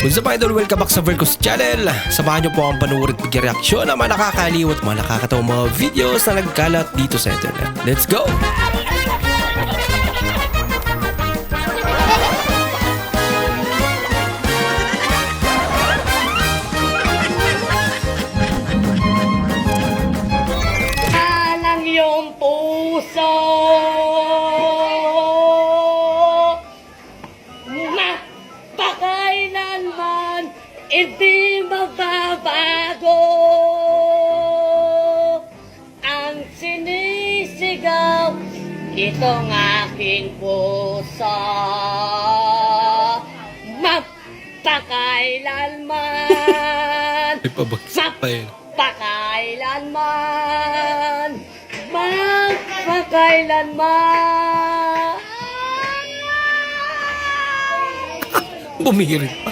What's up idol? Welcome back sa Vercos Channel. Samahan niyo po ang panuorin at reaksyon ng mga nakakaliw at mga nakakatawang mga videos na nagkalat dito sa internet. Let's go! Ang iyong puso napakailanman hindi mababago ang sinisigaw itong aking puso mapakailanman May pabagsak pa yun. Magpakailanman Bumihirit pa.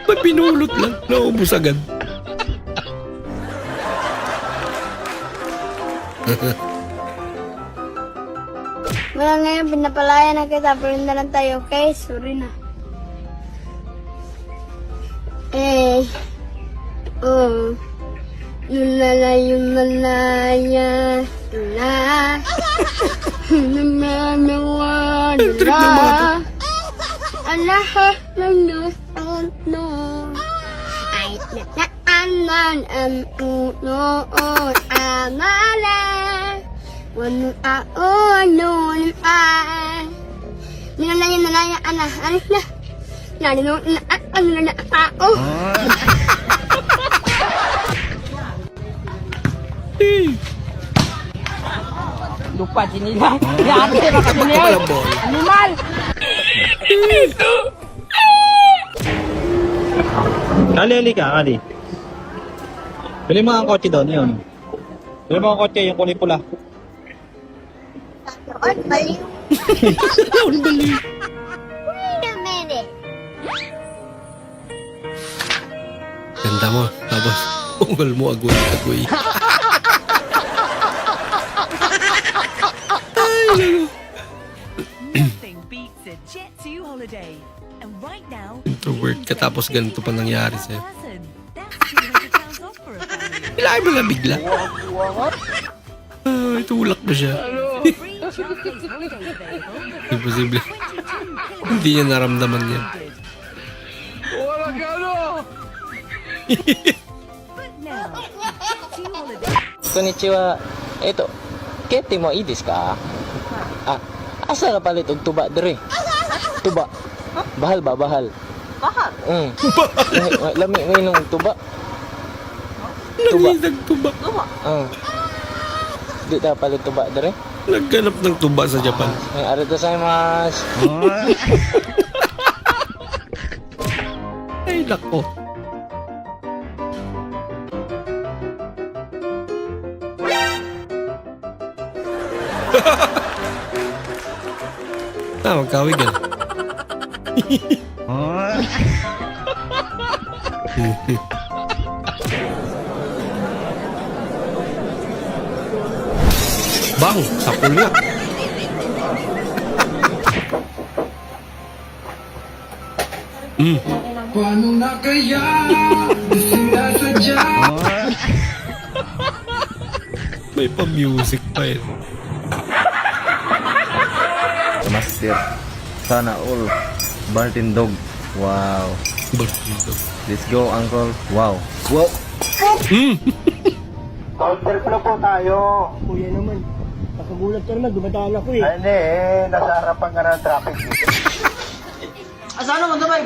May pinulot lang. Naubos agad. Wala ngayon, pinapalaya na kita, pero hindi na lang tayo, okay? Sorry na. Yung malaya, na. Namanawa, na. Alahat ng noon, no. Ay, nataanan ang unoon, amala. Wano noon ay. Ninanaya, anak, alis na. Nalinoon na, ano na ako. lupa sinilang grabe makasinilang animal Ali ka, Ali. Bili mo ang kotse doon, yun. Bili mo ang kotse, yung kulay pula. Doon, baliw. Ang bali. Wait a minute. Ganda mo. Tapos, ungal mo agoy-agoy. Nothing beats a Jet 2 holiday. And right now, Introvert ka tapos ganito pa nangyari sa'yo. person. That's £200 off for a family. Kailangan mo lang bigla. Itulak mo siya. Free child-based holidays available. Imposible. Hindi niya naramdaman yan. But now, Jet 2 holiday. Konnichiwa. Eto, kete mo i desu ka? Ah, asa na palit og tuba dire? Tuba. Bahal ba, bahal? Bahal? Lami mo inong tuba. Tuba. Nagtuba. Di ta palit tuba dire? Nagganap ng tuba sa Japan. Ay, arigatou gozaimasu. Ay, nako. Magkawig yan. Bang! Sapul nga. Paano na kaya sinasadya? May pa-music pa yun. Master. Sana all. Martin Dog. Wow. Bartido. Let's go, Uncle. Wow. Wow. Counter flow po tayo. kuya naman nakagulat ka naman dumadaan ako Ay, hindi nasa harapan ka ng traffic. asano mo tabay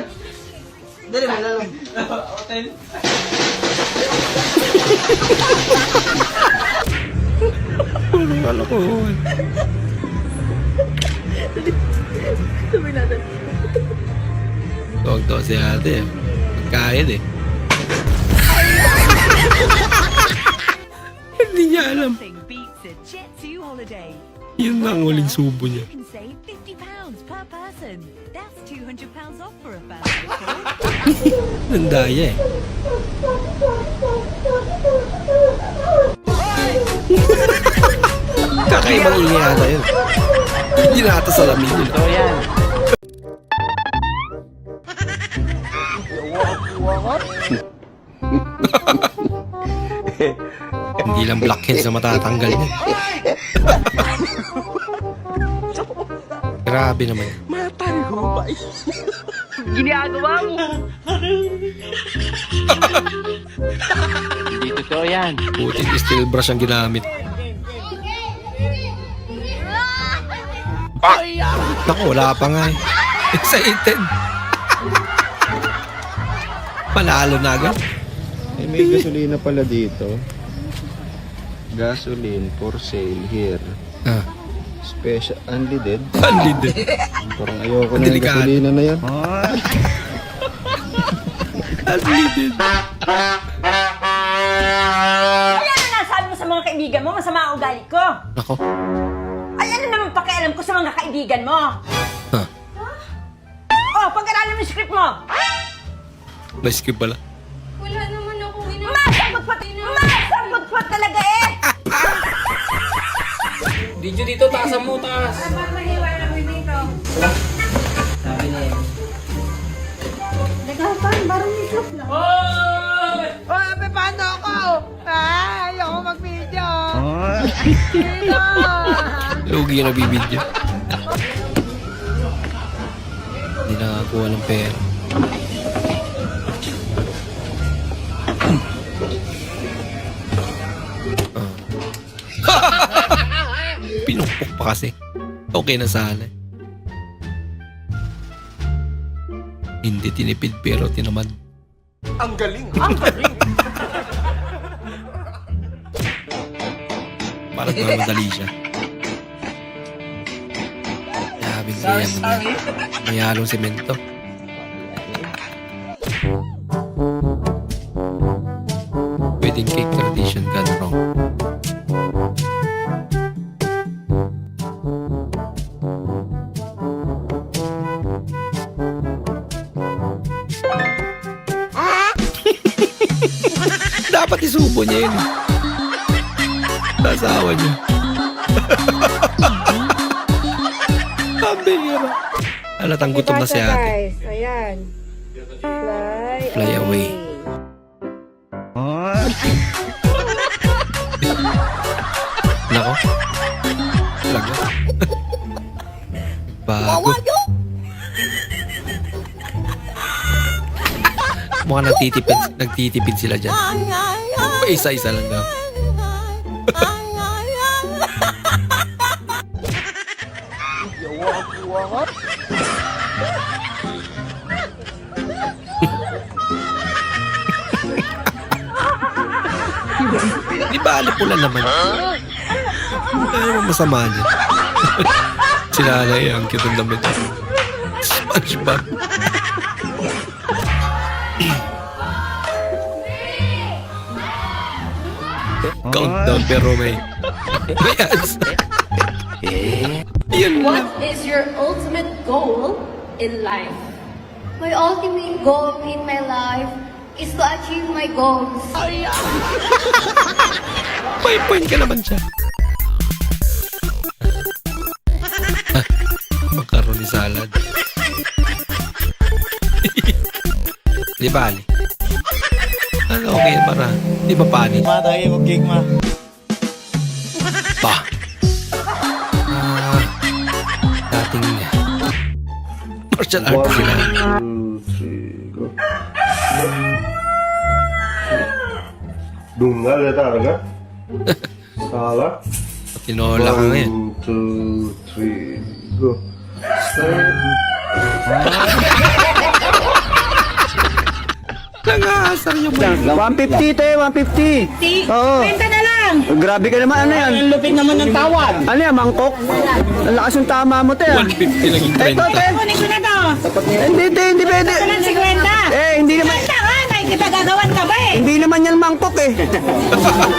dali mo lalo Kalokohan. Tawag to si ate. Pagkain eh. Hindi niya alam. Nothing beats a Jet 2 holiday. Yun na ang huling subo niya. You can save £50 per person. That's £200 off for a family. Nandaya eh. Kakaibang ingay ata yun. Hindi na ata salamin yun. So yan. Hindi lang blackheads na matatanggal niya. Grabe naman. Hindi totoo yan. Buti steel brush ang ginamit. Naku, wala pa nga eh. Excited. Panalo na agad. Eh, may gasolina pala dito. Gasoline for sale here. Ah, Special, unleaded. unleaded. Parang ayoko na yung Delikado. gasolina na yan. Unleaded. Ay, ano nasabi mo sa mga kaibigan mo? Masama ang ugali ko. Nako. Ay, ano naman pakialam ko sa mga kaibigan mo? Huh. Oh, pag-aralan mo yung script mo. May script pala. Wala naman ako Masambot pa talaga eh! Video dito, taasan mo, taas. Lugi yung nabibidyo. Hindi nakakuha ng pera. Pinupok pa kasi. Okay na sana. Hindi tinipid pero tinamad. Ang galing! Parang madali siya. Sabi kaya mo na. May halong semento. Wedding cake tradition gone wrong. Dapat isubo niya yun. Sa asawa niya. Ang bihira. Halatang gutom na si ate. Guys, ayan. Fly away. Nako. Talaga. Bago. Mukhang nagtitipid sila dyan. Isa-isa lang daw. Di ba alipula naman? Ano mo masama niya? Sinanay ang cute ang damit. SpongeBob. Countdown pero may ads. Yun What lang. is your ultimate goal in life? My ultimate goal in my life is to achieve my goals. May point ka naman siya. Macaroni salad. Di ba, Ali? Ano, okay para? Di ba panis? Ma tayo mag-cake, ma. Pa. Dating martial art sila. 2, 3, go. Dunga, leta ka? Salah. Tinola ka ngayon. 1, 2, 3, go. Start. Nangasar yung mga. 150 te, 150. Oo. Benta na lang! Grabe ka naman, ano yan? Ang lupit naman ng tawad! Ano yan, mangkok? Ang lakas yung tama mo te. 150 naging Ito 30. te. Kunin ko na to! Hindi te, hindi pwede. Ito lang 50! Hindi naman. Benta nga! Nakikipagagawan ka ba eh? Hindi naman yan mangkok eh.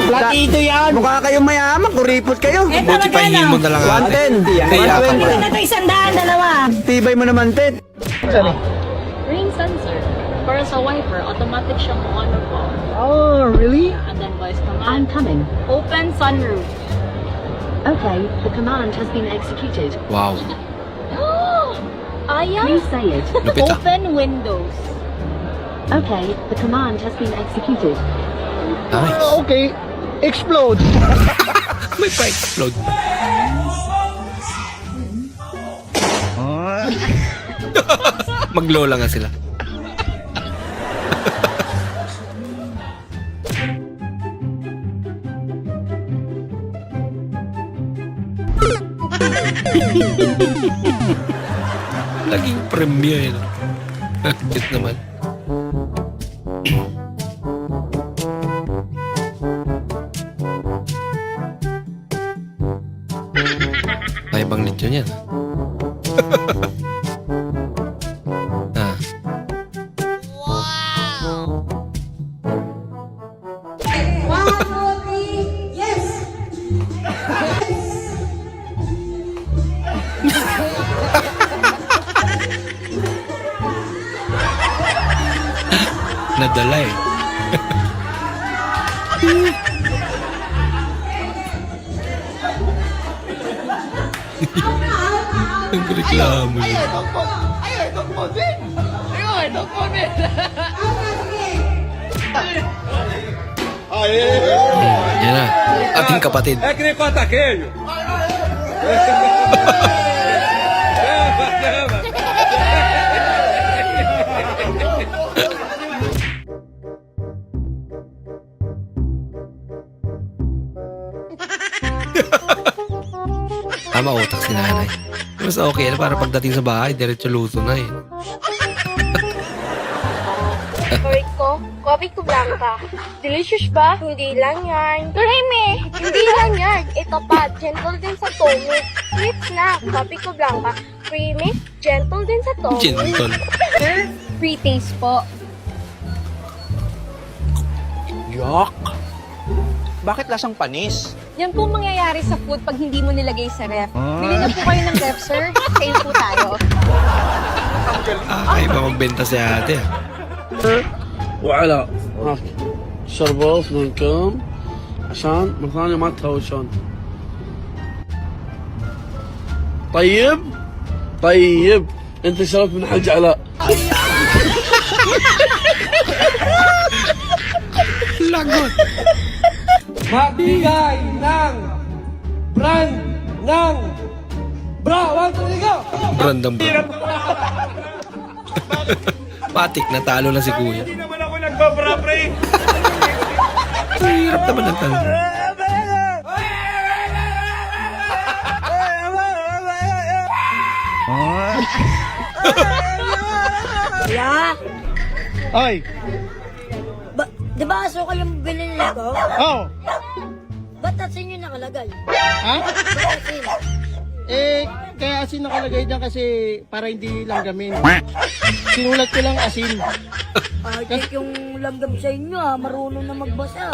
Platito yan! Mukha kayong mayaman, kuripot kayo. Ito Buti pa hingin mo na lang ate. 110. Kaya ka Ito pa. na to 100, dalawa! Tibay mo naman te. Rain sensor. Para sa wiper, automatic siyang on or off. Oh, really? And then voice command. I'm coming. Open sunroof. Okay, the command has been executed. Wow. Aya? Please say it. Lupit ah. Open windows. Okay, the command has been executed. Nice. Okay, explode. May pa-explode. Maglola nga sila. Laging premiere. Cute naman. May ibang lechon yan. Ah. Nadala eh. Ang reklamo yun. Yan na. Ating kapatid. Tama utak si nanay. Mas okay na para pagdating sa bahay, diretso luto na eh. Rico, coffee ko blanca. Delicious ba? Hindi lang yan. Tureme! Hindi lang yan. Ito pa, gentle din sa tummy. Sweet snack, coffee ko blanca. Creamy, gentle din sa tummy. Gentle. Free taste po. Yak! Bakit lasang panis? Yan po mangyayari sa food pag hindi mo nilagay sa ref. Bili na po kayo ng ref, sir. Sale po tayo. Iba magbenta si ate. وعلى هاك شربوف منكم عشان مرة ثانية ما تهوشون. طيب طيب انت شربت من حج علاء. Lagot. Magbigay ng brand ng bra. 1, 2, 3, go! Brandang bro. Patik, natalo na si kuya. Hindi naman ako nagbabra, pre! Ang hirap naman ng tanong. Yeah. Ay! Di ba aso ko yung bilhin nito? Oh! Ba't asin yung nakalagay? Ha? Ba't asin? Eh, kaya asin nakalagay dyan kasi para hindi langgamin. Sinulat ko lang asin. Ay, yung langgam sa inyo marunong na magbasa.